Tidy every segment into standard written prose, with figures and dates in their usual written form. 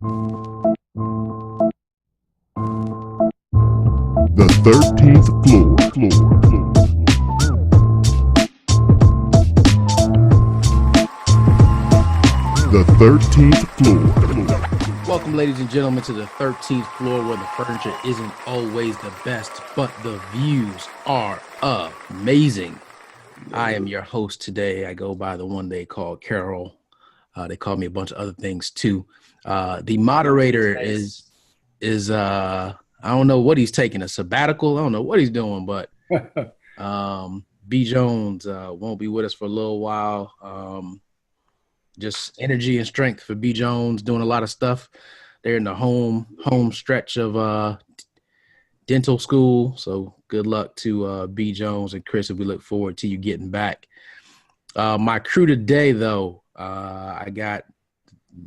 The 13th floor. The 13th floor. Welcome, ladies and gentlemen, to the 13th floor, where the furniture isn't always the best, but the views are amazing. I am your host today. I go by the one they call Carol. They call me a bunch of other things too. The moderator is I don't know what he's taking, a sabbatical. I don't know what he's doing, but B Jones won't be with us for a little while. Just energy and strength for B Jones, doing a lot of stuff. They're in the home stretch of dental school. So good luck to B Jones and Chris, and we look forward to you getting back. My crew today, though, I got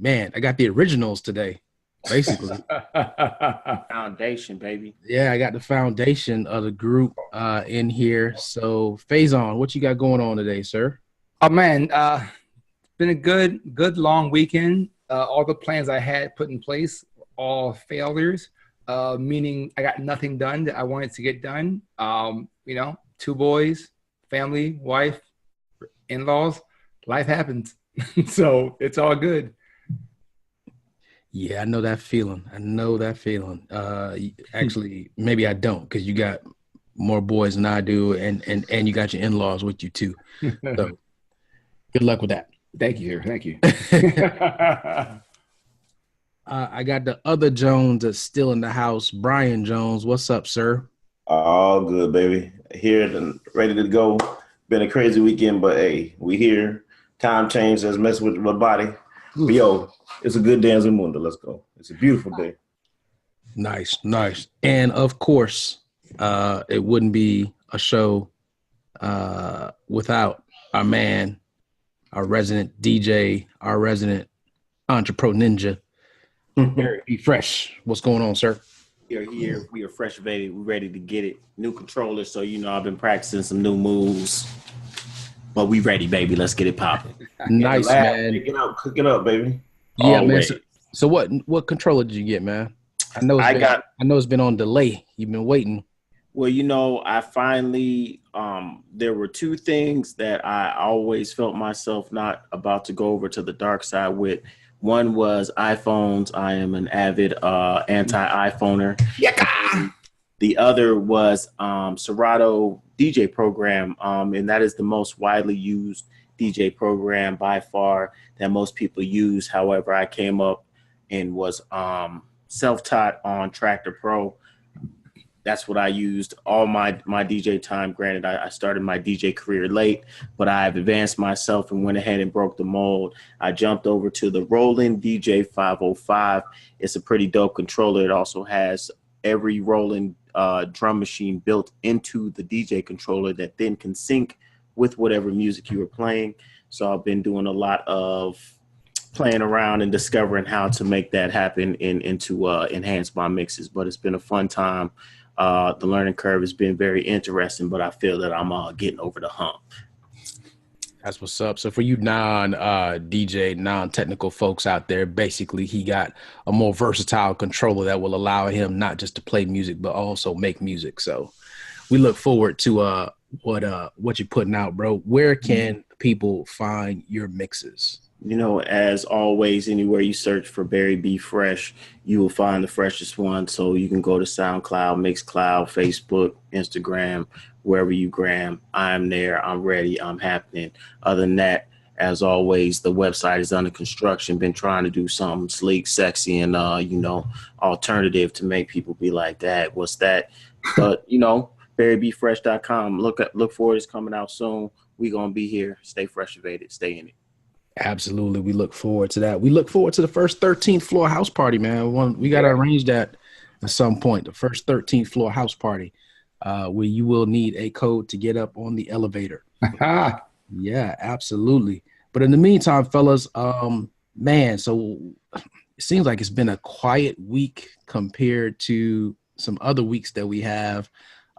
the originals today, basically. Foundation, baby. Yeah, I got the foundation of the group in here. So Faison, what you got going on today, sir? Oh man, been a good long weekend. All the plans I had put in place, all failures, meaning I got nothing done that I wanted to get done. Two boys, family, wife, in-laws, life happens. So it's all good. Yeah, I know that feeling. Actually, maybe I don't, because you got more boys than I do, and you got your in-laws with you too. So good luck with that. Thank you. Thank you. I got the other Jones that's still in the house. Brian Jones, what's up, sir? All good, baby. Here and ready to go. Been a crazy weekend, but hey, we here. Time change has messed with my body. But yo, it's a good day in Zamunda. Let's go. It's a beautiful day. Nice. And of course, it wouldn't be a show without our man, our resident DJ, our resident entrepreneur ninja, Barry B. Fresh. What's going on, sir? We are here. We are fresh, baby. We're ready to get it. New controller, so I've been practicing some new moves. But we ready, baby. Let's get it popping. Nice, man. Cook it up, baby. Yeah, man. So what controller did you get, man? I know it's been on delay. You've been waiting. Well, I finally, there were two things that I always felt myself not about to go over to the dark side with. One was iPhones. I am an avid anti-iPhoner. Yeah. The other was Serato DJ program, and that is the most widely used DJ program by far that most people use. However, I came up and was self-taught on Tractor Pro. That's what I used all my DJ time. Granted, I started my DJ career late, but I've advanced myself and went ahead and broke the mold. I jumped over to the Roland DJ 505. It's a pretty dope controller. It also has every Roland drum machine built into the DJ controller that then can sync with whatever music you are playing. So I've been doing a lot of playing around and discovering how to make that happen and to enhance my mixes. But it's been a fun time. The learning curve has been very interesting, but I feel that I'm getting over the hump. That's what's up. So for you non-DJ, non-technical folks out there, basically he got a more versatile controller that will allow him not just to play music, but also make music. So we look forward to what you're putting out, bro. Where can people find your mixes? As always, anywhere you search for Barry B. Fresh, you will find the freshest one. So you can go to SoundCloud, Mixcloud, Facebook, Instagram, wherever you gram. I'm there. I'm ready. I'm happening. Other than that, as always, the website is under construction. Been trying to do something sleek, sexy, and alternative to make people be like, that, what's that? But BarryBFresh.com. Look forward. It's coming out soon. We gonna be here. Stay fresh-evated. Stay in it. Absolutely. We look forward to that. We look forward to the first 13th floor house party, man. We got to arrange that at some point, the first 13th floor house party, where you will need a code to get up on the elevator. Yeah, absolutely. But in the meantime, fellas, so it seems like it's been a quiet week compared to some other weeks that we have.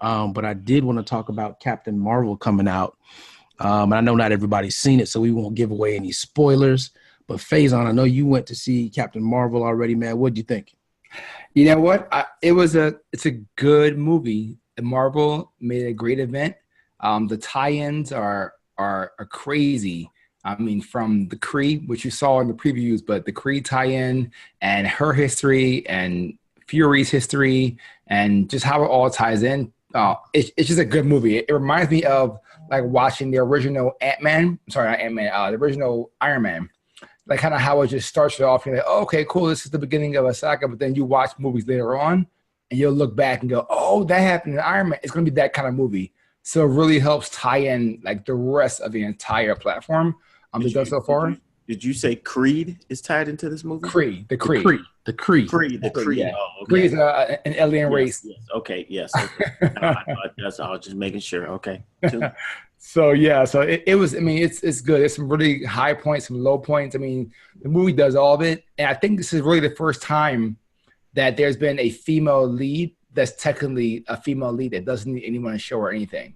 But I did want to talk about Captain Marvel coming out. And I know not everybody's seen it, so we won't give away any spoilers. But Faison, I know you went to see Captain Marvel already, man. What'd you think? You know what? It's a good movie. Marvel made a great event. The tie-ins are crazy. I mean, from the Kree, which you saw in the previews, but the Kree tie-in and her history and Fury's history and just how it all ties in. It's just a good movie. It reminds me of like watching the original Ant-Man. Sorry, not Ant-Man. The original Iron Man. Like kind of how it just starts it off. You're like, oh, okay, cool. This is the beginning of a saga. But then you watch movies later on, and you'll look back and go, oh, that happened in Iron Man. It's going to be that kind of movie. So it really helps tie in like the rest of the entire platform. It does so far. Did you say Creed is tied into this movie? The Kree. The Kree. Yeah. Oh, okay. Kree is an alien race. Yes. Okay. Yes. Okay. I was just making sure. Okay. So it was. I mean, it's good. There's some really high points, some low points. I mean, the movie does all of it, and I think this is really the first time that there's been a female lead that's technically a female lead that doesn't need anyone to show her anything.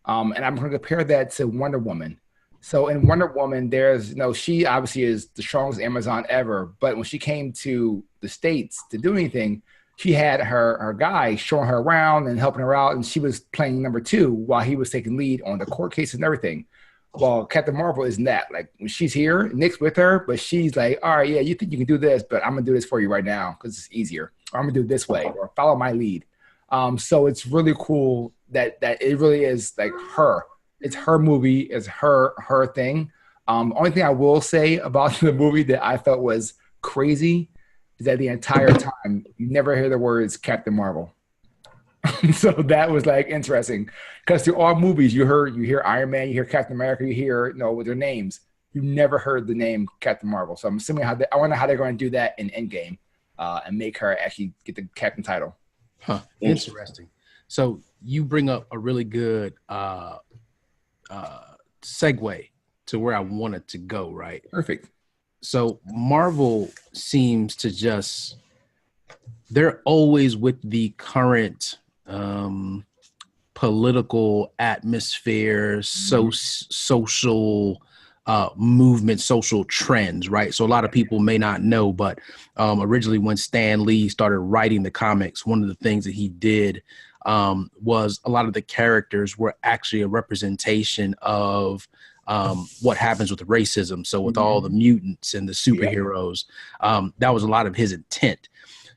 And I'm going to compare that to Wonder Woman. So in Wonder Woman, there's she obviously is the strongest Amazon ever, but when she came to the States to do anything, she had her guy showing her around and helping her out, and she was playing number 2 while he was taking lead on the court cases and everything. Well, Captain Marvel isn't that. Like when she's here, Nick's with her, but she's like, all right, yeah, you think you can do this, but I'm gonna do this for you right now because it's easier. Or I'm gonna do it this way, or follow my lead. So it's really cool that it really is like her. It's her movie. It's her thing. Only thing I will say about the movie that I thought was crazy is that the entire time you never hear the words Captain Marvel. So that was like interesting because through all movies you hear Iron Man, you hear Captain America, you hear with their names. You never heard the name Captain Marvel. So I'm assuming I wonder how they're going to do that in Endgame and make her actually get the captain title. Huh. Interesting. So you bring up a really good segue to where I wanted to go, right? Perfect. So Marvel seems to they're always with the current political atmosphere, social movement, social trends, right? So a lot of people may not know, but originally when Stan Lee started writing the comics, one of the things that he did was a lot of the characters were actually a representation of what happens with racism. So with all the mutants and the superheroes, that was a lot of his intent.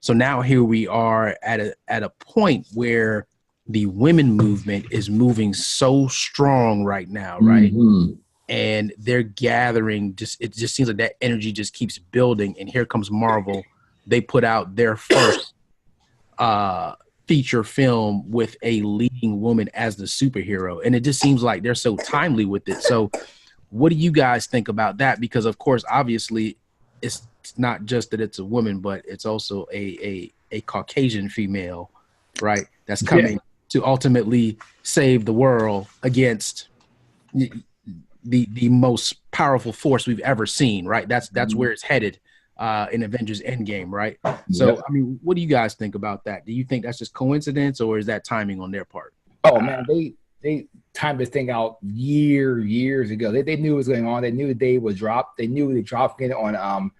So now here we are at a point where the women movement is moving so strong right now, right? Mm-hmm. And they're gathering, it just seems like that energy just keeps building. And here comes Marvel. They put out their first feature film with a leading woman as the superhero. And it just seems like they're so timely with it. So what do you guys think about that? Because of course, obviously, it's not just that it's a woman, but it's also a Caucasian female, right? That's coming to ultimately save the world against the most powerful force we've ever seen, right? That's where it's headed in Avengers Endgame, right? So, I mean, what do you guys think about that? Do you think that's just coincidence or is that timing on their part? Oh man, they timed this thing out years ago. They knew what was going on. They knew the day would drop. They knew they dropped it on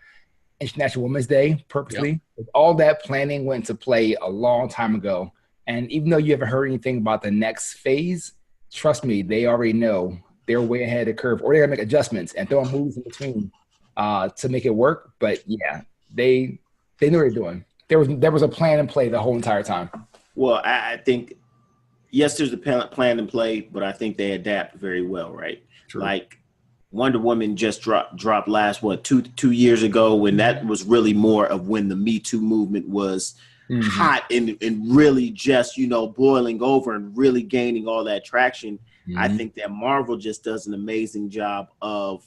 International Women's Day purposely. Yep. All that planning went into play a long time ago. And even though you haven't heard anything about the next phase, trust me, they already know they're way ahead of the curve, or they're gonna make adjustments and throw moves in between to make it work. But yeah, they knew what they're doing. There was a plan in play the whole entire time. Well, I think yes, there's a plan in play, but I think they adapt very well, right? True. Like Wonder Woman just dropped last two years ago, when that was really more of when the Me Too movement was hot and really just boiling over and really gaining all that traction. I think that Marvel just does an amazing job of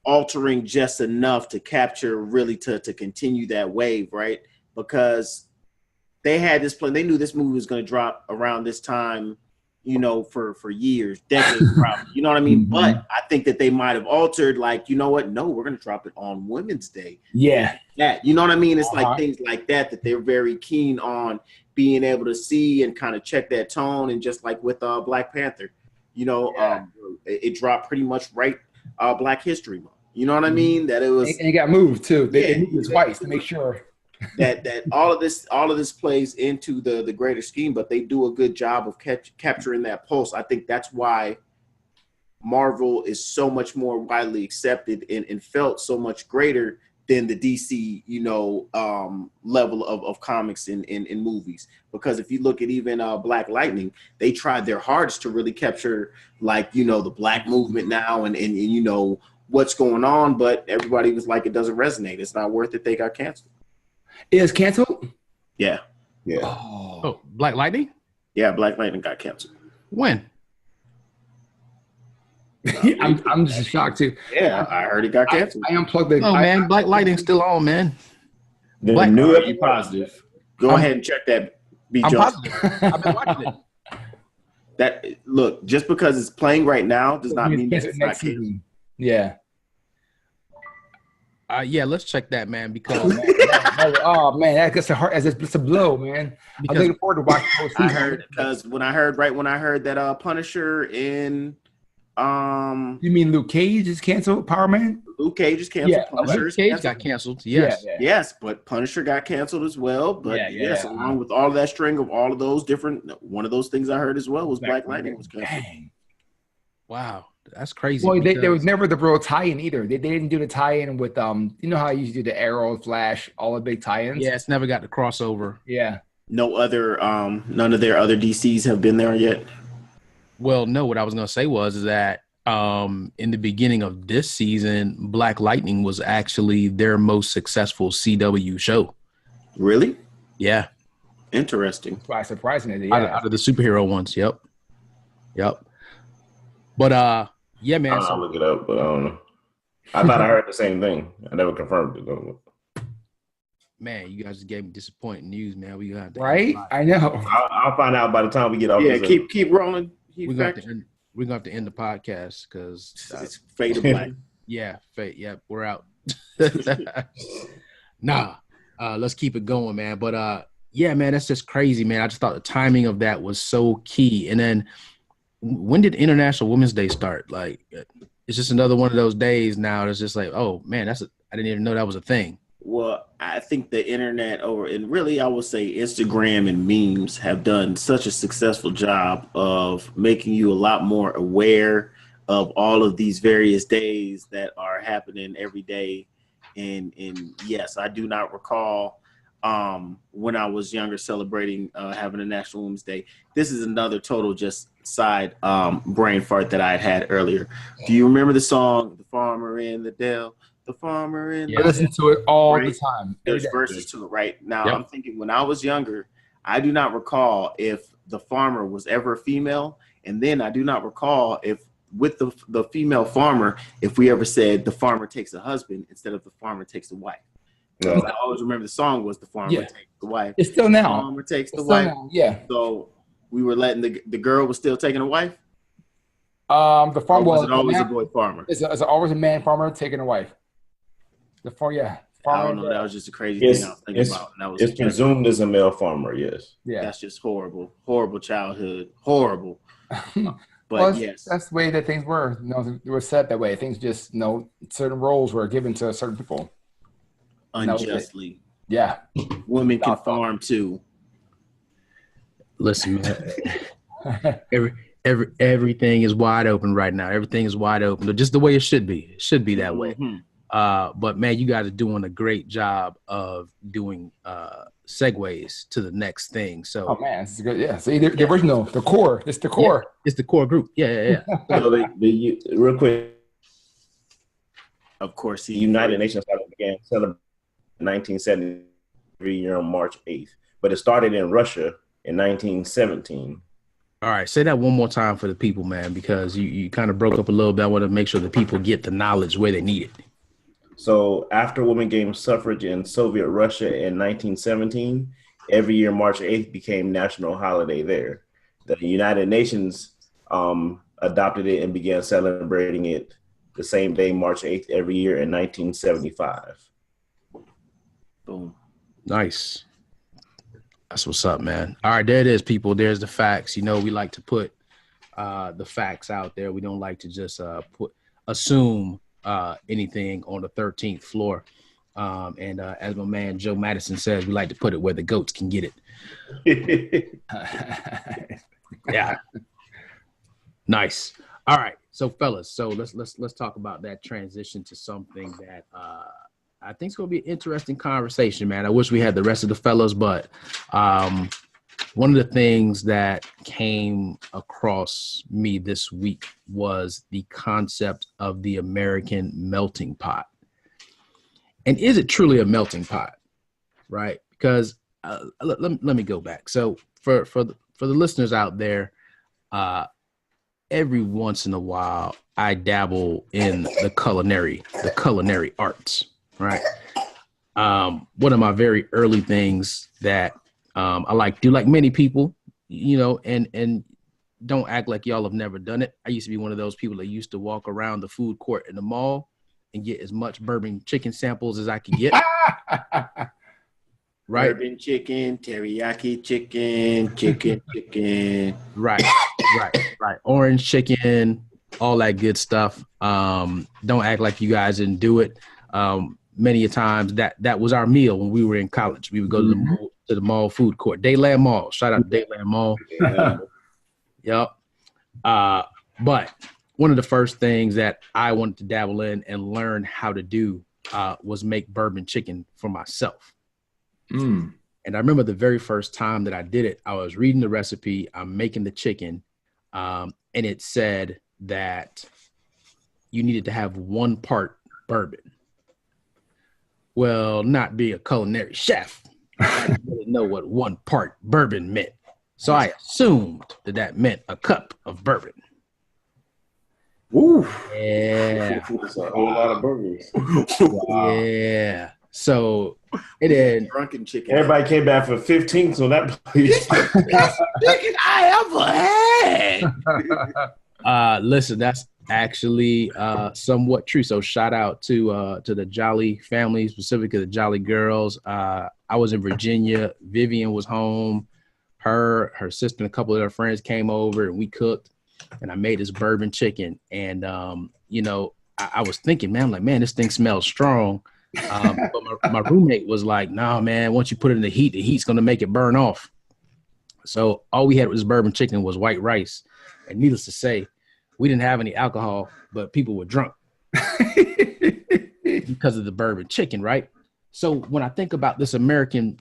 altering just enough to capture really to continue that wave, right? Because they had this plan. They knew this movie was going to drop around this time, for years, decades, probably. You know what I mean? But I think that they might have altered, like, you know what? No, we're going to drop it on Women's Day. Yeah. That, you know what I mean? It's like things like that they're very keen on being able to see and kind of check that tone. And just like with Black Panther, it dropped pretty much right Black History Month. You know what I mean? That it was And it got moved too. They Yeah. moved it twice to make sure. that all of this plays into the greater scheme, but they do a good job of capturing that pulse. I think that's why Marvel is so much more widely accepted and felt so much greater than the DC, level of comics in movies. Because if you look at even Black Lightning, they tried their hardest to really capture the Black movement now and what's going on, but everybody was like, it doesn't resonate. It's not worth it. They got canceled. It is canceled? Yeah. Oh, Black Lightning? Yeah, Black Lightning got canceled. When? I'm just shocked too. Yeah, I heard it got canceled. I unplugged the. Oh man, Black Lightning's still on, man. The Black- new Are you positive? Go ahead and check that. B. I'm Johnson. positive. I've been watching it. That look, just because it's playing right now does not mean that Cancel it's not next canceled. season. Yeah. Yeah, let's check that, man, because Oh man, that gets a heart as it's a blow, man. I'm because looking forward to watching the whole season. I heard because when I heard that Punisher in You mean Luke Cage is canceled? Power Man? Luke Cage is canceled. Yeah, Punisher Luke is Cage canceled. got canceled. Yes. Yeah, yeah. Yes, but Punisher got canceled as well. But Yeah, yes, yeah. along with all of that string of all of those different, one of those things I heard as well was Black Lightning was canceled. Dang. Wow, that's crazy. Well, there because- was never the real tie-in either. They didn't do the tie-in with you know how you used to do the Arrow, Flash, all the big tie-ins. Yeah, it's never got the crossover. Yeah. No other, none of their other DCs have been there yet. Well, no, what I was gonna say is that in the beginning of this season, Black Lightning was actually their most successful CW show. Really Yeah, interesting. Quite surprisingly. out, Yeah. of the superhero ones. Yep. But yeah, man. I'll So, look it up, but I don't know. I thought I heard the same thing. I never confirmed it though. man, you guys just gave me disappointing news, man. We got Right? I know. I'll find out by the time we get off. Yeah, this keep rolling. We're gonna have to end the podcast because It's Fade of Black. yeah, fate. Yep, we're out. Nah, let's keep it going, man. But yeah, man, that's just crazy, man. I just thought the timing of that was so key. And then when did International Women's Day start? Like, it's just another one of those days now. It's just like, oh man, I didn't even know that was a thing. Well, I think the internet and really I would say Instagram and memes have done such a successful job of making you a lot more aware of all of these various days that are happening every day. And yes, I do not recall when I was younger celebrating having a National Women's Day. This is another total just side brain fart that I had earlier. Do you remember the song "The Farmer in the Dell"? The farmer in I listen to it all the Right. time. There's Every day. verses to it right now. Yep. I'm thinking when I was younger, I do not recall if the farmer was ever a female, and then I do not recall if with the female farmer, if we ever said the farmer takes a husband instead of the farmer takes a wife. No. I always remember the song was the farmer Yeah. takes the wife. It's still The now. farmer takes the It's still wife. now. Yeah. So we were letting the girl was still taking a wife. The Or farm was it always a man, boy farmer? it's always a man farmer taking a wife. The farm, yeah. I don't know. That was just a crazy thing I was thinking about. And that was It's presumed as a male farmer, yes. Yeah. that's just horrible childhood, horrible. But Well, yes, that's the way that things were. You know, they were set that way. Things just, certain roles were given to certain people. unjustly. Yeah. Women can farm too. Listen, man. Everything is wide open right now. Everything is wide open, just the way it should be. It should be that way. Mhm. But man, you guys are doing a great job of doing segues to the next thing. So Oh man, this is good. Yeah. See, the original, the core. It's the core. it's the core group. Yeah. So real quick, Of course, the United Nations began celebrating 1970 every year on March 8th, but it started in Russia in 1917. All right, say that one more time for the people, man, because you kind of broke up a little bit. I want to make sure the people get the knowledge where they need it. So after women gained suffrage in Soviet Russia in 1917, every year March 8th became national holiday there. The United Nations adopted it and began celebrating it the same day, March 8th, every year in 1975. boom. Nice. That's what's up, man. All right, there it is, people. There's the facts. You know, we like to put the facts out there. We don't like to just assume anything on the 13th floor. And as my man Joe Madison says, we like to put it where the goats can get it. Yeah. Nice. All right. So fellas, so let's talk about that transition to something that I think it's gonna be an interesting conversation, man. I wish we had the rest of the fellas, but one of the things that came across me this week was the concept of the American melting pot. And is it truly a melting pot, right? Because let me go back. So for the listeners out there, every once in a while, I dabble in the culinary arts, right? One of my very early things that I like many people, and don't act like y'all have never done it. I used to be one of those people that used to walk around the food court in the mall and get as much bourbon chicken samples as I could get. Right. Bourbon chicken, teriyaki chicken. Right. Orange chicken, all that good stuff. Don't act like you guys didn't do it. Many a times that was our meal when we were in college. We would go to the mall food court, Dayland Mall. Shout out to Dayland Mall. Yep. But one of the first things that I wanted to dabble in and learn how to do was make bourbon chicken for myself. And I remember the very first time that I did it, I was reading the recipe, I'm making the chicken, and it said that you needed to have 1 part bourbon. Well, not being a culinary chef, I didn't really know what 1 part bourbon meant. So I assumed that meant a cup of bourbon. Ooh. Yeah. That's a whole lot of burgers. Yeah. So it is Drunken chicken. Everybody came back for 15th on that place. chicken I ever had. Listen, that's actually somewhat true. So shout out to the Jolly family, specifically the Jolly girls. I was in Virginia. Vivian was home. Her sister and a couple of their friends came over and we cooked. And I made this bourbon chicken. And I was thinking, man, this thing smells strong. But my roommate was like, "No, man, once you put it in the heat's gonna make it burn off." So all we had was bourbon chicken was white rice, and needless to say, we didn't have any alcohol, but people were drunk because of the bourbon chicken, right? So when I think about this American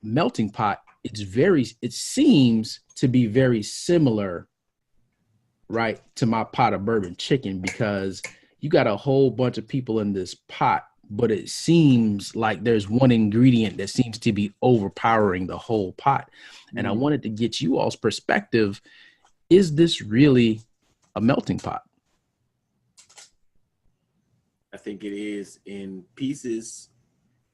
melting pot, it seems to be very similar, right, to my pot of bourbon chicken, because you got a whole bunch of people in this pot, but it seems like there's one ingredient that seems to be overpowering the whole pot. And I wanted to get you all's perspective. Is this really a melting pot? I think it is in pieces,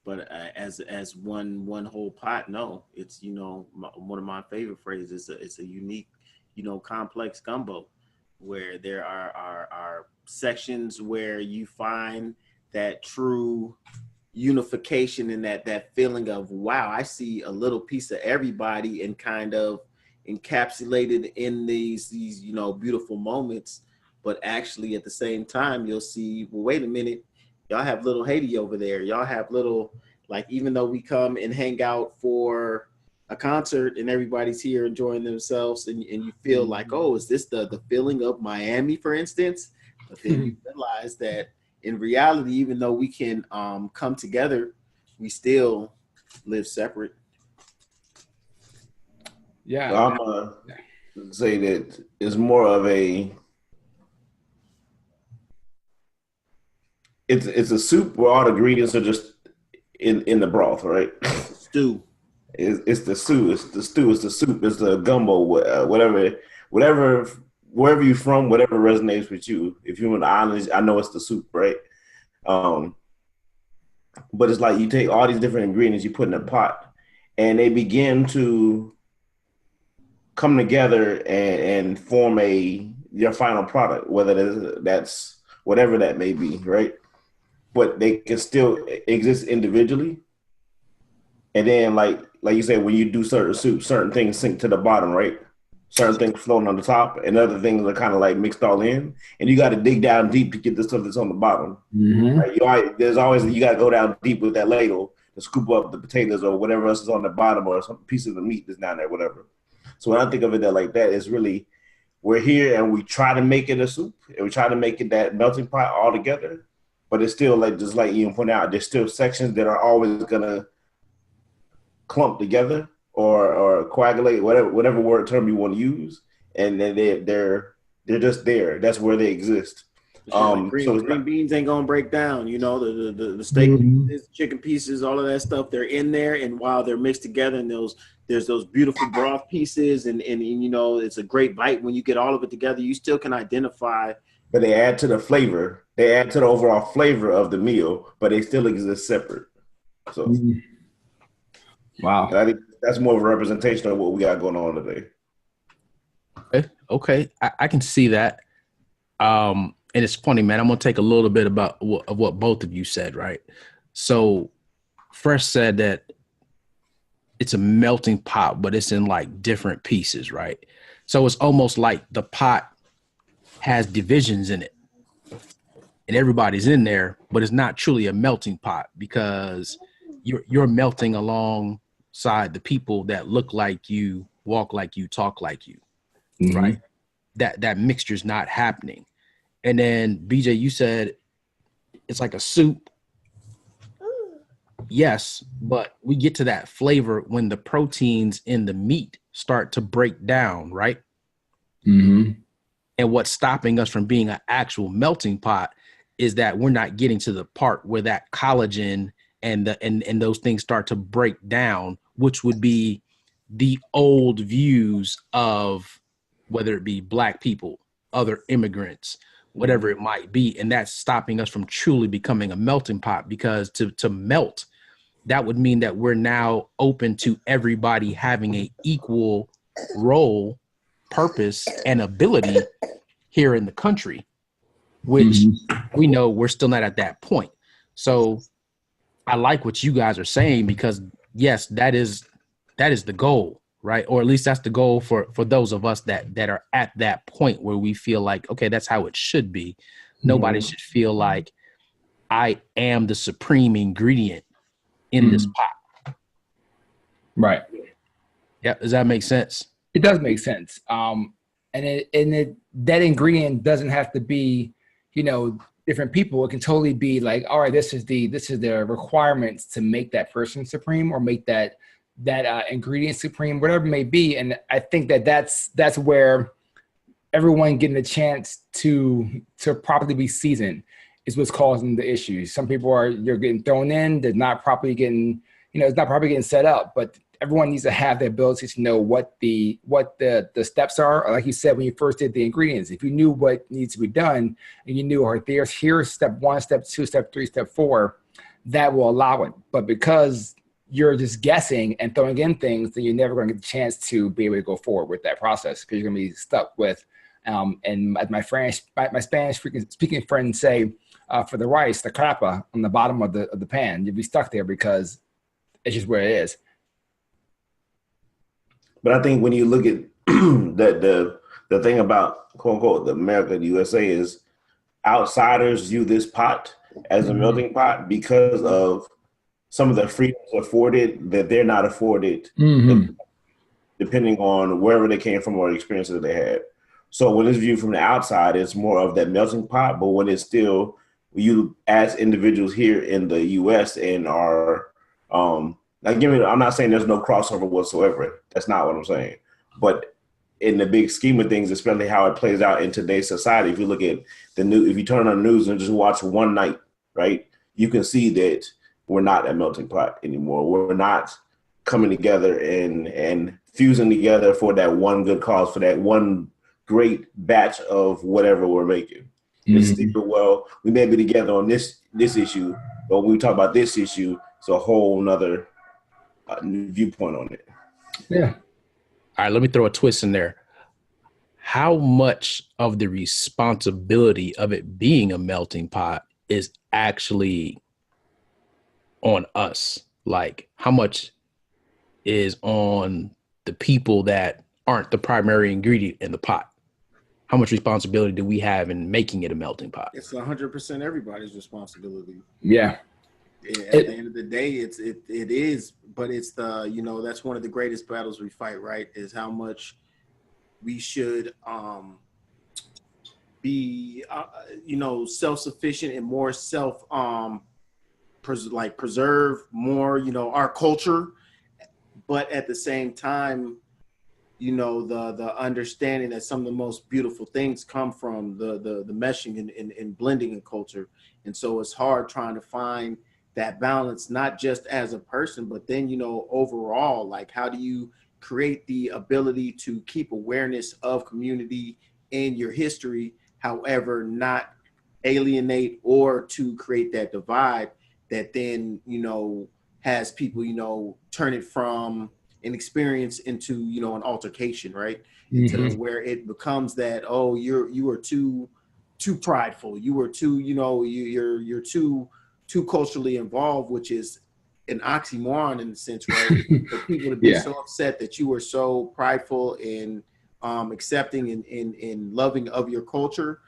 but as one whole pot, no. It's one of my favorite phrases. It's a unique, complex gumbo, where there are sections where you find that true unification and that feeling of, wow, I see a little piece of everybody and kind of encapsulated in these beautiful moments. But actually at the same time, you'll see, well, wait a minute, y'all have little Haiti over there. Y'all have little, even though we come and hang out for a concert and everybody's here enjoying themselves, and you feel like, oh, is this the feeling of Miami, for instance? But then you realize that in reality, even though we can come together, we still live separate. Yeah. I'm gonna say that it's more of it's a soup where all the ingredients are just in the broth, right? Stew. It's the stew. It's the stew. It's the soup. It's the gumbo. Whatever. Wherever you're from, whatever resonates with you. If you're in the islands, I know it's the soup, right? But it's like you take all these different ingredients you put in a pot, and they begin to come together and form your final product, whether that's whatever that may be, right? But they can still exist individually. And then like you said, when you do certain soups, certain things sink to the bottom, right? certain things floating on the top, and other things are kind of like mixed all in. And you got to dig down deep to get the stuff that's on the bottom. Right? There's always you got to go down deep with that ladle to scoop up the potatoes or whatever else is on the bottom or some piece of the meat that's down there, whatever. So when I think of it like that, it's really we're here and we try to make it a soup and we try to make it that melting pot all together. But it's still like just like Ian pointed out, there's still sections that are always gonna clump together or coagulate, whatever word term you want to use, and then they're just there. That's where they exist. Green beans ain't gonna break down. You know, the steak pieces, chicken pieces, all of that stuff. They're in there, and while they're mixed together, and there's those beautiful broth pieces, and you know, it's a great bite when you get all of it together. You still can identify. But they add to the flavor. They add to the overall flavor of the meal, but they still exist separate. So, wow, I think that's more of a representation of what we got going on today. Okay. I can see that. And it's funny, man. I'm gonna take a little bit of what both of you said, right? So, Fresh said that it's a melting pot, but it's in like different pieces, right? So it's almost like the pot has divisions in it and everybody's in there, but it's not truly a melting pot because you're melting alongside the people that look like you, walk like you, talk like you, right? That mixture's not happening. And then BJ, you said it's like a soup. Yes, but we get to that flavor when the proteins in the meat start to break down, right? And what's stopping us from being an actual melting pot is that we're not getting to the part where that collagen and those things start to break down, which would be the old views of whether it be Black people, other immigrants, whatever it might be. And that's stopping us from truly becoming a melting pot, because to melt, that would mean that we're now open to everybody having a equal role, purpose, and ability here in the country, which we know we're still not at that point. So I like what you guys are saying, because yes, that is the goal, right? Or at least that's the goal for those of us that are at that point where we feel like, okay, that's how it should be. Nobody should feel like I am the supreme ingredient in this pot. Right. Yeah. Does that make sense? It does make sense. That ingredient doesn't have to be, you know, different people. It can totally be like, all right, this is the requirements to make that person supreme, or make that ingredient supreme, whatever it may be. And I think that's where everyone getting a chance to properly be seasoned is what's causing the issues. Some people you're getting thrown in, they're not properly getting, you know, it's not properly getting set up, but everyone needs to have the ability to know what the steps are. Like you said, when you first did the ingredients, if you knew what needs to be done and you knew, all right, here's step 1, step 2, step 3, step 4, that will allow it. But because you're just guessing and throwing in things, then you're never going to get the chance to be able to go forward with that process, because you're going to be stuck with, and as my Spanish speaking friends say, for the rice, the capa on the bottom of the pan, you'll be stuck there because it's just where it is. But I think when you look at the thing about quote unquote the America, the USA, is outsiders view this pot as a melting pot because of some of the freedoms afforded that they're not afforded, depending on wherever they came from or the experiences that they had. So when it's viewed from the outside, it's more of that melting pot. But when it's still, you as individuals here in the US and are, I'm not saying there's no crossover whatsoever. That's not what I'm saying. But in the big scheme of things, especially how it plays out in today's society, if you look at the news, if you turn on the news and just watch one night, right, you can see that we're not a melting pot anymore. We're not coming together and fusing together for that one good cause, for that one great batch of whatever we're making. It's well, we may be together on this issue, but when we talk about this issue, it's a whole nother viewpoint on it. Yeah. All right, let me throw a twist in there. How much of the responsibility of it being a melting pot is actually on us? Like, how much is on the people that aren't the primary ingredient in the pot? How much responsibility do we have in making it a melting pot? It's 100% everybody's responsibility. Yeah. At the end of the day, it is, but it's that's one of the greatest battles we fight, right? Is how much we should be self-sufficient and more preserve more, our culture, but at the same time, the understanding that some of the most beautiful things come from the meshing and blending in culture. And so it's hard trying to find that balance, not just as a person, but then, overall, like, how do you create the ability to keep awareness of community and your history, however, not alienate or to create that divide that then, has people, turn it from an experience into, an altercation, right? To where it becomes that, oh, you are too prideful. You are too, you're too culturally involved, which is an oxymoron in a sense, right? For people to be so upset that you are so prideful and accepting and loving of your culture,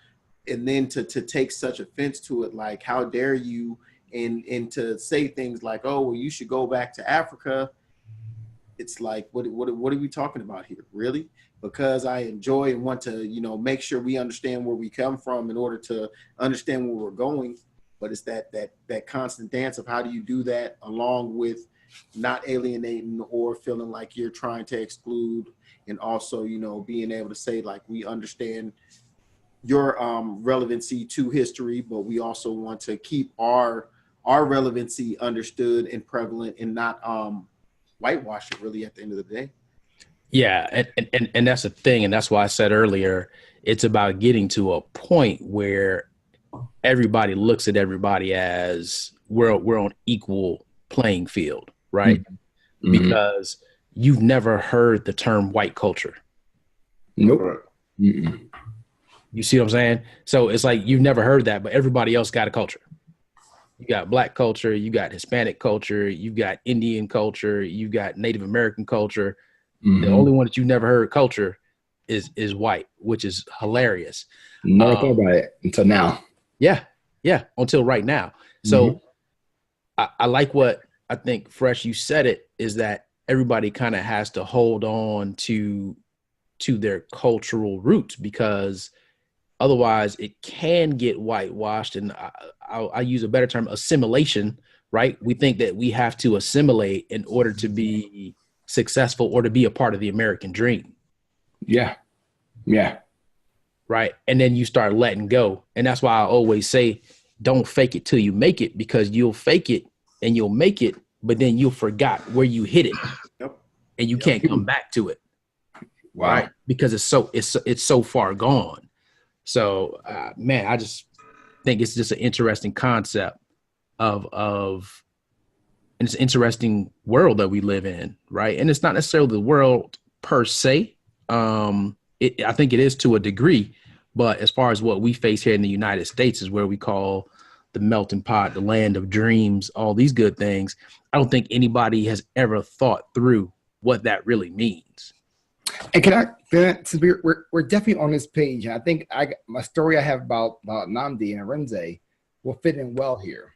and then to take such offense to it, like, how dare you, and to say things like, oh, well, you should go back to Africa. It's like, what are we talking about here, really? Because I enjoy and want to, make sure we understand where we come from in order to understand where we're going. But it's that constant dance of how do you do that, along with not alienating or feeling like you're trying to exclude, and also, being able to say, like, we understand your relevancy to history, but we also want to keep our relevancy understood and prevalent, and not whitewash it, really, at the end of the day. Yeah, and that's the thing, and that's why I said earlier, it's about getting to a point where everybody looks at everybody as we're on equal playing field, right? Mm-hmm. Because you've never heard the term white culture. Nope. Mm-mm. You see what I'm saying? So it's like you've never heard that, but everybody else got a culture. You got Black culture, you got Hispanic culture, you got Indian culture, you got Native American culture. Mm-hmm. The only one that you've never heard culture is white, which is hilarious. Never thought about it until now. Yeah, until right now. So I like what I think, Fresh, you said it, is that everybody kind of has to hold on to their cultural roots, because otherwise it can get whitewashed. And I use a better term, assimilation, right? We think that we have to assimilate in order to be successful or to be a part of the American dream. Yeah. Right. And then you start letting go. And that's why I always say, don't fake it till you make it, because you'll fake it and you'll make it, but then you'll forgot where you hit it. Yep. And you can't come back to it. Wow. Right? Because it's so far gone. So, man, I just think it's just an interesting concept of and it's an interesting world that we live in, right? And it's not necessarily the world per se. I think it is to a degree, but as far as what we face here in the United States is where we call the melting pot, the land of dreams, all these good things. I don't think anybody has ever thought through what that really means. And since we're definitely on this page, and I think my story I have about Nnamdi and Arinze will fit in well here.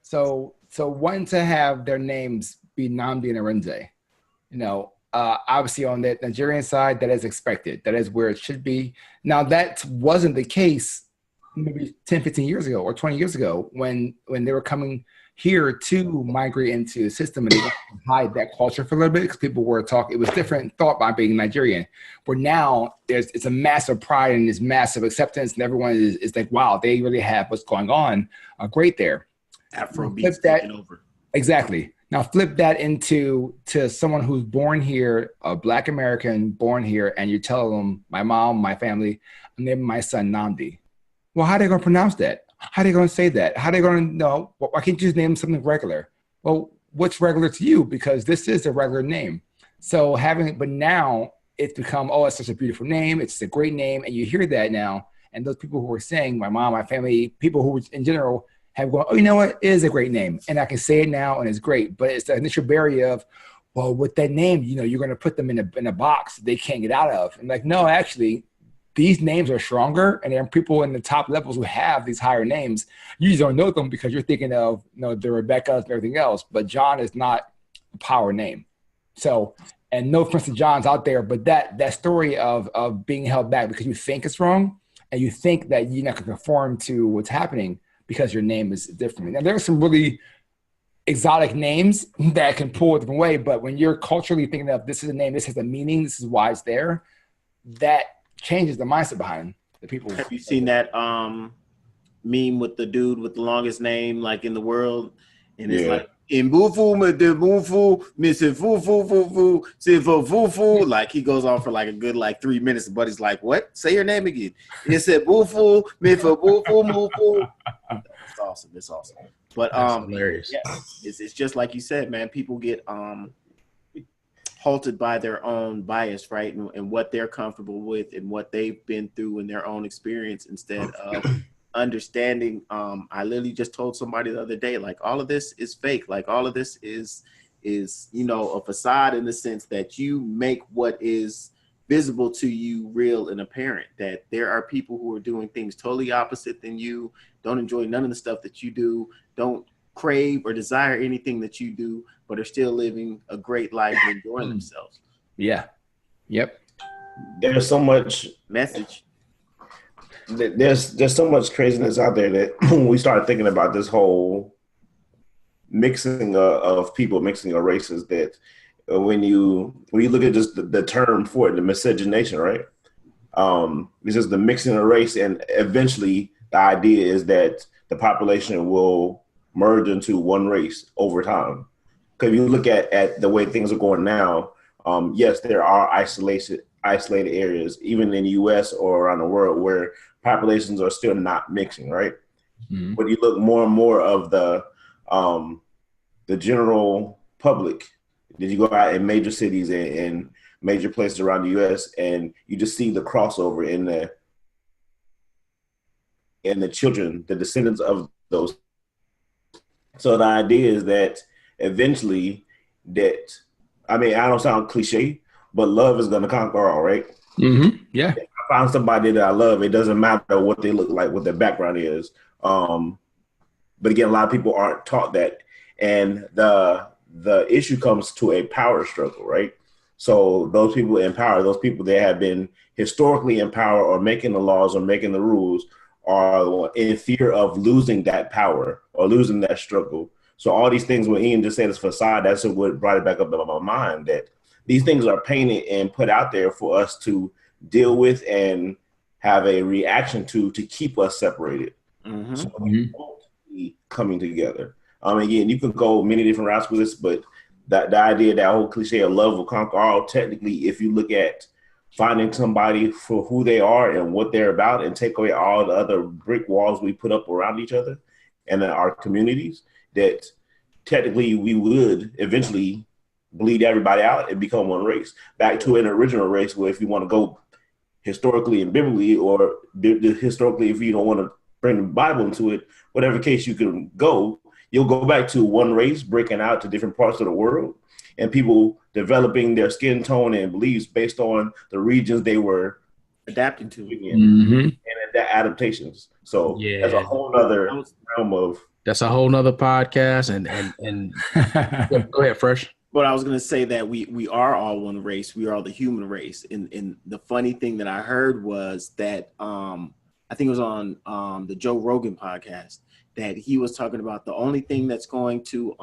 So wanting to have their names be Nnamdi and Arinze, obviously on the Nigerian side, that is expected. That is where it should be. Now, that wasn't the case maybe 10, 15 years ago or 20 years ago when they were coming here to migrate into the system, and they wanted to hide that culture for a little bit because people were talking. It was different thought by being Nigerian. But now it's a massive pride and this massive acceptance, and everyone is like, wow, they really have what's going on. Great there. Afrobeats taking over. Exactly. Now flip that to someone who's born here, a Black American born here, and you tell them, my mom, my family, I'm naming my son Nnamdi. Well, how are they going to pronounce that? How are they going to say that? How are they going to know? Why can't you just name something regular? Well, what's regular to you? Because this is a regular name. So but now it's become, oh, it's such a beautiful name. It's a great name. And you hear that now. And those people who are saying, my mom, my family, people who in general have gone, oh, you know what? It is a great name. And I can say it now and it's great. But it's the initial barrier of, well, with that name, you're going to put them in a box they can't get out of. And like, no, actually, these names are stronger, and there are people in the top levels who have these higher names. You just don't know them because you're thinking of the Rebeccas and everything else. But John is not a power name. So, and no offense to John's out there, but that story of being held back because you think it's wrong and you think that you're not going to conform to what's happening because your name is different. Now, there are some really exotic names that can pull a different way, but when you're culturally thinking of this is a name, this has a meaning, this is why it's there, that changes the mindset behind the people. Have you seen that meme with the dude with the longest name like in the world? And it's like Mbufu, Mr. Fufu, Fufu. Like he goes on for like a good 3 minutes. But he's like, "What? Say your name again." It said Bufu, Mifa, Bufu, Mufu. It's awesome. It's awesome. But hilarious. Yeah, it's just like you said, man. People get halted by their own bias, right? And what they're comfortable with and what they've been through in their own experience instead of understanding. I literally just told somebody the other day, like, all of this is fake. Like, all of this is a facade in the sense that you make what is visible to you real and apparent, that there are people who are doing things totally opposite than you, don't enjoy none of the stuff that you do, don't crave or desire anything that you do, but are still living a great life and enjoying themselves. Yeah. Yep. There's so much message. There's so much craziness out there that when we start thinking about this whole mixing of people, mixing of races, that when you look at just the term for it, the miscegenation, right? It's just the mixing of race, and eventually the idea is that the population will merge into one race over time. Because if you look at the way things are going now, yes, there are isolated areas, even in the U.S. or around the world, where populations are still not mixing, right? Mm-hmm. But you look more and more of the general public. Did you go out in major cities and major places around the U.S. and you just see the crossover in the children, the descendants of those. So the idea is that eventually I don't sound cliche, but love is going to conquer all, right? Mm-hmm. Yeah. If I find somebody that I love, it doesn't matter what they look like, what their background is. But again, a lot of people aren't taught that. And the issue comes to a power struggle, right? So those people in power, those people that have been historically in power or making the laws or making the rules, are in fear of losing that power or losing that struggle. So all these things, what Ian just said is facade, that's what brought it back up in my mind, that these things are painted and put out there for us to deal with and have a reaction to keep us separated. Mm-hmm. So we won't be coming together. Again, you can go many different routes with this, but the idea, that whole cliche of love will conquer all, technically, if you look at finding somebody for who they are and what they're about and take away all the other brick walls we put up around each other and in our communities, that technically we would eventually bleed everybody out and become one race. Back to an original race, where if you want to go historically and biblically, or historically, if you don't want to bring the Bible into it, whatever case you can go, you'll go back to one race breaking out to different parts of the world, and people developing their skin tone and beliefs based on the regions they were adapting to and adaptations. So that's a whole other realm of. That's a whole nother podcast. And go ahead, Fresh. But I was going to say that we are all one race. We are all the human race. And the funny thing that I heard was that I think it was on the Joe Rogan podcast, that he was talking about the only thing that's going to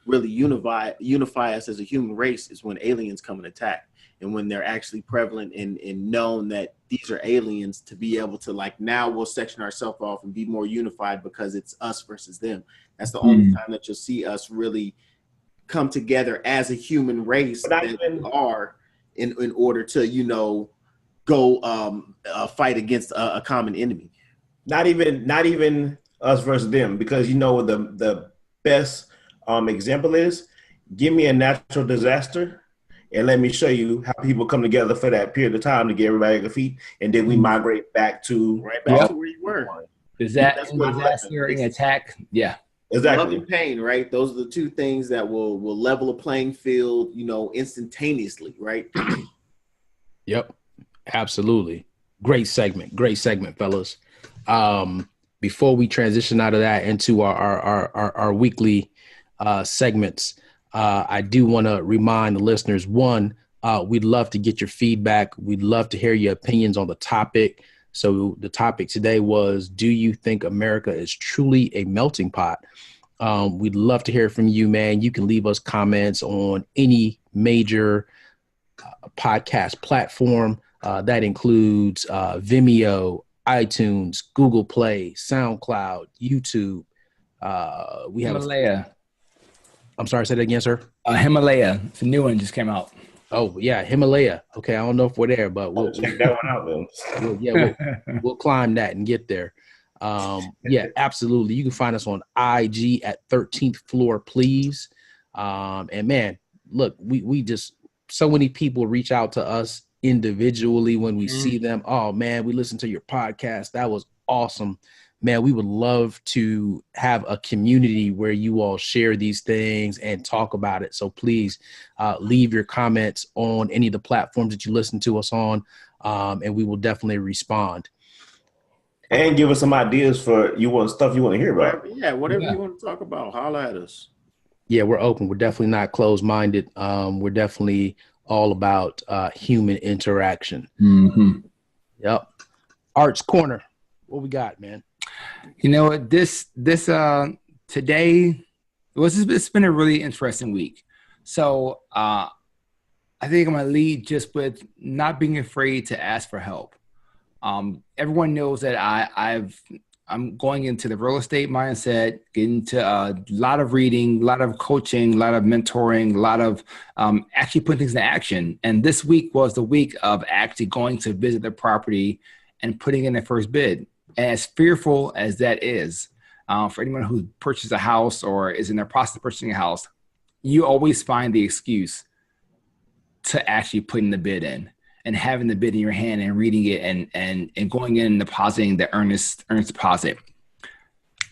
really unify us as a human race is when aliens come and attack, and when they're actually prevalent and known that these are aliens, to be able to, like, now we'll section ourselves off and be more unified because it's us versus them. That's the only time that you'll see us really come together as a human race that we are in order to, go fight against a common enemy. Not even us versus them, because the best example is, give me a natural disaster and let me show you how people come together for that period of time to get everybody on their feet, and then we migrate back to to where you were. Disaster and attack. Yeah. Love Exactly. and pain, right? Those are the two things that will level a playing field, instantaneously, right? Yep, absolutely. Great segment, fellas. Before we transition out of that into our weekly segments, I do want to remind the listeners, one, we'd love to get your feedback. We'd love to hear your opinions on the topic. So the topic today was, do you think America is truly a melting pot? We'd love to hear from you, man. You can leave us comments on any major podcast platform. That includes Vimeo, iTunes, Google Play, SoundCloud, YouTube. We have Himalaya. I'm sorry, say that again, sir. Himalaya. It's a new one just came out. Oh yeah, Himalaya. Okay, I don't know if we're there, but we'll Check that one out, then. we'll climb that and get there. Yeah, absolutely. You can find us on IG at 13th Floor, please. And man, look, we just so many people reach out to us individually when we see them. Oh man, we listened to your podcast. That was awesome. Man, we would love to have a community where you all share these things and talk about it. So please leave your comments on any of the platforms that you listen to us on, and we will definitely respond. And give us some ideas for stuff you want to hear about. Whatever you want to talk about, holla at us. Yeah, we're open. We're definitely not closed-minded. We're definitely all about human interaction. Mm-hmm. Yep. Arts Corner. What we got, man? You know what? This today it's been a really interesting week. So I think I'm gonna lead just with not being afraid to ask for help. Everyone knows that I'm going into the real estate mindset, getting into a lot of reading, a lot of coaching, a lot of mentoring, a lot of actually putting things in action. And this week was the week of actually going to visit the property and putting in the first bid. And as fearful as that is, for anyone who purchased a house or is in the process of purchasing a house, you always find the excuse to actually putting the bid in and having the bid in your hand and reading it and going in and depositing the earnest deposit.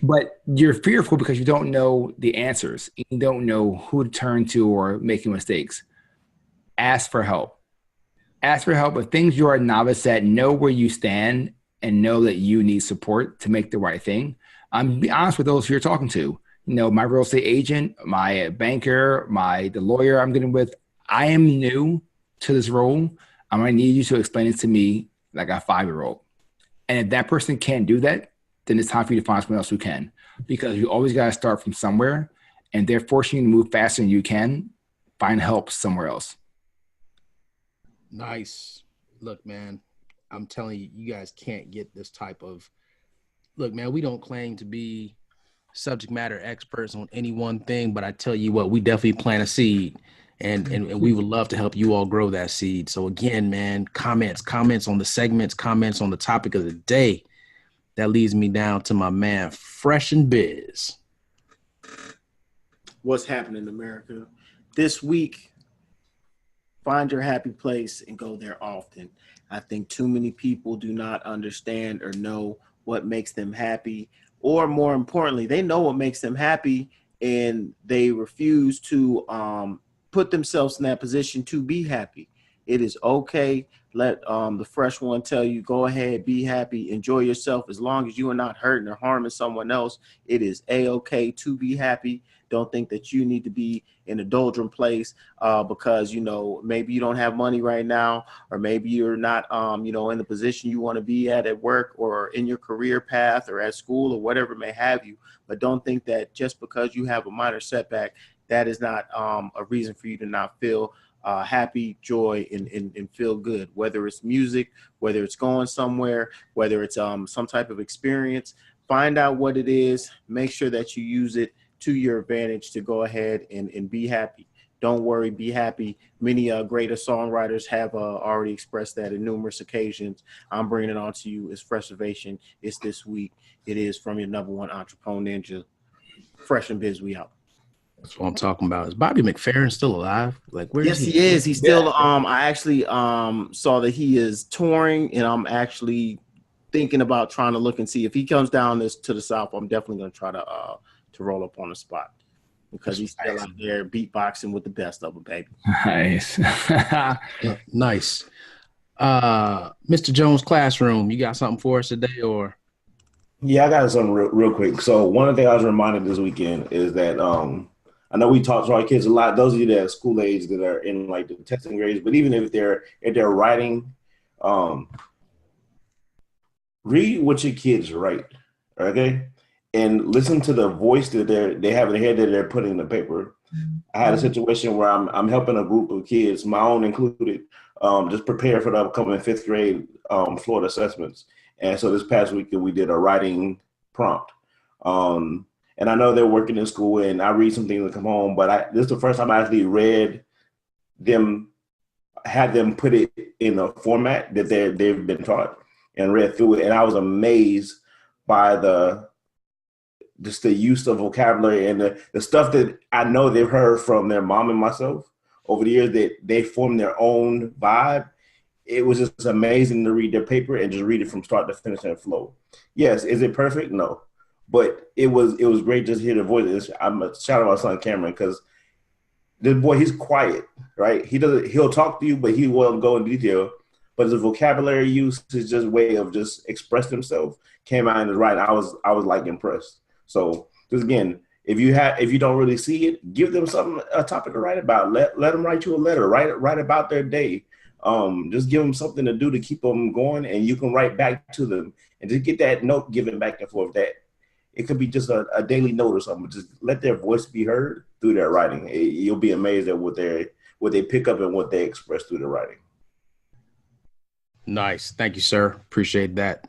But you're fearful because you don't know the answers. You don't know who to turn to or making mistakes. Ask for help. Ask for help with things you are a novice at. Know where you stand and know that you need support to make the right thing. I'm be honest with those who you're talking to. You know, my real estate agent, my banker, the lawyer I'm getting with. I am new to this role. I'm going to need you to explain it to me like a 5-year-old. And if that person can't do that, then it's time for you to find someone else who can. Because you always got to start from somewhere, and they're forcing you to move faster than you can. Find help somewhere else. Nice. Look, man, I'm telling you, you guys can't get this type of look, man, we don't claim to be subject matter experts on any one thing, but I tell you what, we definitely plant a seed and we would love to help you all grow that seed. So again, man, comments on the segments, comments on the topic of the day. That leads me down to my man, Fresh and Biz. What's happening in America? This week, find your happy place and go there often. I think too many people do not understand or know what makes them happy, or more importantly, they know what makes them happy and they refuse to put themselves in that position to be happy. It is okay. Let the fresh one tell you, go ahead, be happy, enjoy yourself. As long as you are not hurting or harming someone else, it is a-okay to be happy. Don't think that you need to be in a doldrum place because, maybe you don't have money right now, or maybe you're not, in the position you want to be at work or in your career path or at school or whatever may have you. But don't think that just because you have a minor setback, that is not a reason for you to not feel happy, joy, and feel good, whether it's music, whether it's going somewhere, whether it's some type of experience. Find out what it is. Make sure that you use it to your advantage to go ahead and be happy. Don't worry, be happy. Many greater songwriters have already expressed that in numerous occasions. I'm bringing it on to you. It's Freshnovation. It's this week. It is from your number one entrepreneur ninja, Fresh and Biz. We out. That's what I'm talking about. Is Bobby McFerrin still alive? Like, where? Yes, he is. He's still. I actually saw that he is touring, and I'm actually thinking about trying to look and see if he comes down to the South. I'm definitely going to try to to roll up on the spot because he's still out there beatboxing with the best of them, baby. Nice. Nice. Mr. Jones Classroom, you got something for us today, or? Yeah, I got something real quick. So one of the things I was reminded this weekend is that I know we talk to our kids a lot. Those of you that are school age that are in like the testing grades, but even if they're writing, read what your kids write, okay, and listen to the voice that they have in their head that they're putting in the paper. I had a situation where I'm helping a group of kids, my own included, just prepare for the upcoming 5th grade Florida assessments. And so this past week we did a writing prompt. And I know they're working in school and I read some things and come home, but this is the first time I actually had them put it in a format that they've been taught and read through it. And I was amazed by the use of vocabulary and the stuff that I know they've heard from their mom and myself over the years, that they formed their own vibe. It was just amazing to read their paper and just read it from start to finish and flow. Yes, is it perfect? No. But it was great just to hear the voice. I'm a shout out my son Cameron, because this boy, he's quiet, right? He'll talk to you, but he won't go in detail. But his vocabulary use, his just way of just expressing himself came out in his writing. I was like impressed. So just again, if you don't really see it, give them a topic to write about. Let them write you a letter. Write about their day. Just give them something to do to keep them going, and you can write back to them and just get that note given back and forth. That it could be just a daily note or something. Just let their voice be heard through their writing. You'll be amazed at what they pick up and what they express through their writing. Nice. Thank you, sir. Appreciate that.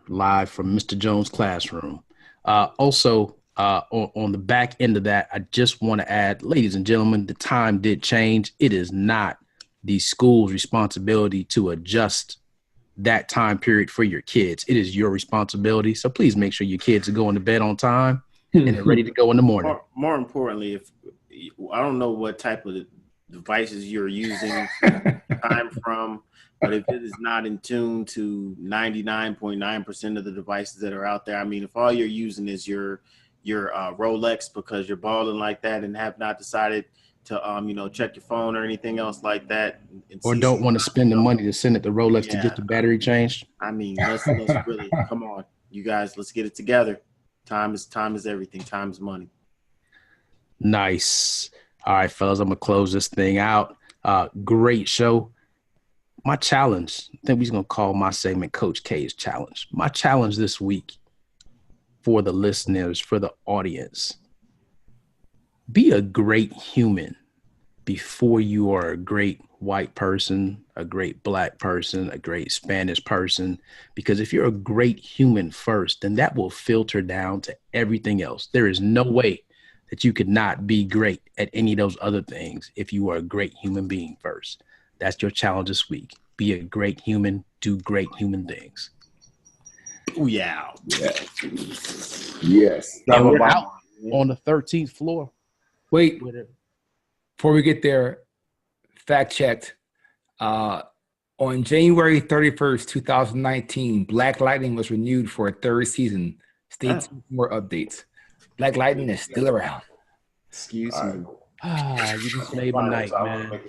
Live from Mr. Jones Classroom. Also, on the back end of that, I just want to add, ladies and gentlemen, the time did change. It is not the school's responsibility to adjust that time period for your kids. It is your responsibility. So please make sure your kids are going to bed on time and they're ready to go in the morning. More importantly, if I don't know what type of devices you're using time from, but if it is not in tune to 99.9% of the devices that are out there, I mean, if all you're using is your Rolex because you're balling like that and have not decided to check your phone or anything else like that, or don't want to spend the money to send it to Rolex to get the battery changed. I mean, let's really come on, you guys, let's get it together. Time is everything. Time is money. Nice. All right, fellas, I'm gonna close this thing out. Great show. My challenge, I think we're gonna call my segment Coach K's challenge. My challenge this week for the listeners, for the audience: be a great human before you are a great white person, a great black person, a great Spanish person. Because if you're a great human first, then that will filter down to everything else. There is no way that you could not be great at any of those other things if you are a great human being first. That's your challenge this week. Be a great human, do great human things. Oh, yeah. Yes. And we're out on the 13th floor. Wait, before we get there, fact checked. On January 31st, 2019, Black Lightning was renewed for a 3rd season. Stay tuned for more updates. Black Lightning is still around. Excuse me. You just made my night, man.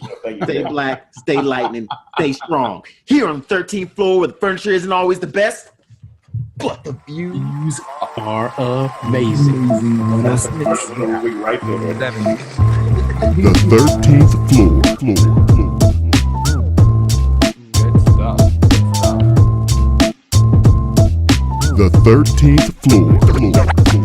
Stay black, stay lightning, stay strong. Here on the 13th floor where the furniture isn't always the best, but the views are amazing. The 13th floor. Good stuff. The 13th floor.